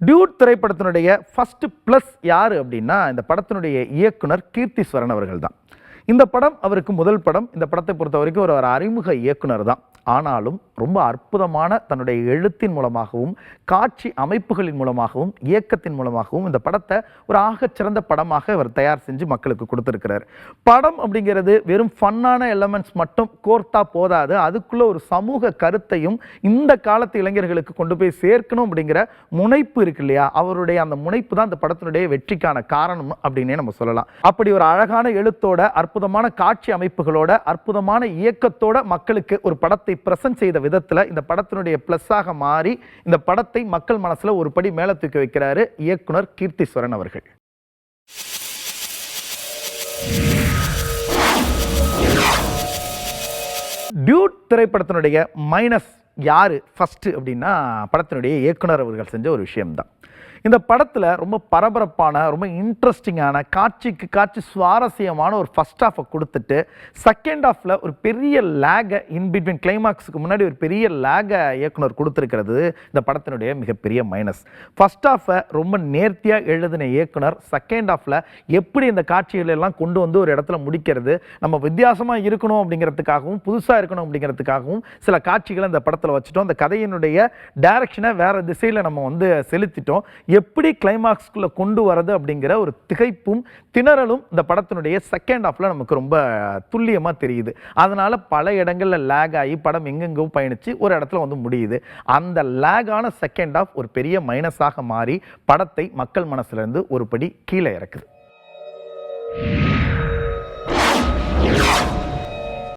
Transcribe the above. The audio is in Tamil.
டியூட் திரைப்படத்தினுடைய ஃபர்ஸ்ட் ப்ளஸ் யார் அப்படின்னா இந்த படத்தினுடைய இயக்குனர் கீர்த்திஸ்வரன் அவர்கள் தான். இந்த படம் அவருக்கு முதல் படம். இந்த படத்தை பொறுத்த வரைக்கும் ஒரு அறிமுக இயக்குனர் தான். ஆனாலும் ரொம்ப அற்புதமான தன்னுடைய எழுத்தின் மூலமாகவும் காட்சி அமைப்புகளின் மூலமாகவும் இயக்கத்தின் மூலமாகவும் இந்த படத்தை ஒரு ஆகச்சிறந்த படமாக இவர் தயார் செஞ்சு மக்களுக்கு கொடுத்துருக்கிறார். படம் அப்படிங்கிறது வெறும் ஃபன்னான எலமெண்ட்ஸ் மட்டும் கோர்த்தா போதாது, அதுக்குள்ள ஒரு சமூக கருத்தையும் இந்த காலத்து இளைஞர்களுக்கு கொண்டு போய் சேர்க்கணும் அப்படிங்கிற முனைப்பு இருக்கு இல்லையா, அவருடைய அந்த முனைப்பு தான் இந்த படத்தினுடைய வெற்றிக்கான காரணம் அப்படின்னே நம்ம சொல்லலாம். அப்படி ஒரு அழகான எழுத்தோட, அற்புதமான காட்சி அமைப்புகளோட, அற்புதமான இயக்கத்தோட மக்களுக்கு ஒரு படத்தை பிரசன்ட் செய்த விதத்துல இந்த படத்தினுடைய பிளஸ்ஸாக மாறி இந்த படத்தை மக்கள் மனசுல ஒரு படி மேல தூக்கி வைக்கிறாரு இயக்குனர் கீர்த்திஸ்வரன் அவர்கள். டியூட் திரைப்படத்தினுடைய மைனஸ் யாரு ஃபர்ஸ்ட் அப்படின்னா படத்தினுடைய இயக்குனர் அவர்கள் செஞ்ச ஒரு விஷயம்தான். இந்த படத்தில் ரொம்ப பரபரப்பான, ரொம்ப இன்ட்ரெஸ்டிங்கான, காட்சிக்கு காட்சி சுவாரஸ்யமான ஒரு ஃபர்ஸ்ட் ஹாஃபை கொடுத்துட்டு செகண்ட் ஹாஃபில் ஒரு பெரிய லேகை இன்பிட்வீன் கிளைமாக்ஸுக்கு முன்னாடி ஒரு பெரிய லேகை இயக்குனர் கொடுத்துருக்கிறது இந்த படத்தினுடைய மிகப்பெரிய மைனஸ். ஃபர்ஸ்ட் ஹாஃபை ரொம்ப நேர்த்தியாக எழுதின இயக்குனர் செகண்ட் ஹாஃபில் எப்படி இந்த காட்சிகள் எல்லாம் கொண்டு வந்து ஒரு இடத்துல முடிக்கிறது, நம்ம வித்தியாசமாக இருக்கணும் அப்படிங்கிறதுக்காகவும் புதுசாக இருக்கணும் அப்படிங்கிறதுக்காகவும் சில காட்சிகளை இந்த படத்தில் வச்சுட்டோம். இந்த கதையினுடைய டைரக்ஷனை வேறு திசையில் நம்ம வந்து செலுத்திட்டோம். எப்படி கிளைமாக்ஸ்குள்ள கொண்டு வரது அப்படிங்கிற ஒரு திகைப்பும் திணறலும் இந்த படத்தினுடைய செகண்ட் ஹாஃப்ல நமக்கு ரொம்ப துல்லியமா தெரியுது. அதனால பல இடங்கள்ல லேக் ஆகி படம் எங்கெங்கோ பயணிச்சு ஒரு இடத்துல வந்து முடியுது. அந்த லேகான செகண்ட் ஹாஃப் ஒரு பெரிய மைனஸாக மாறி படத்தை மக்கள் மனசுல இருந்து ஒரு படி கீழே இறக்குது.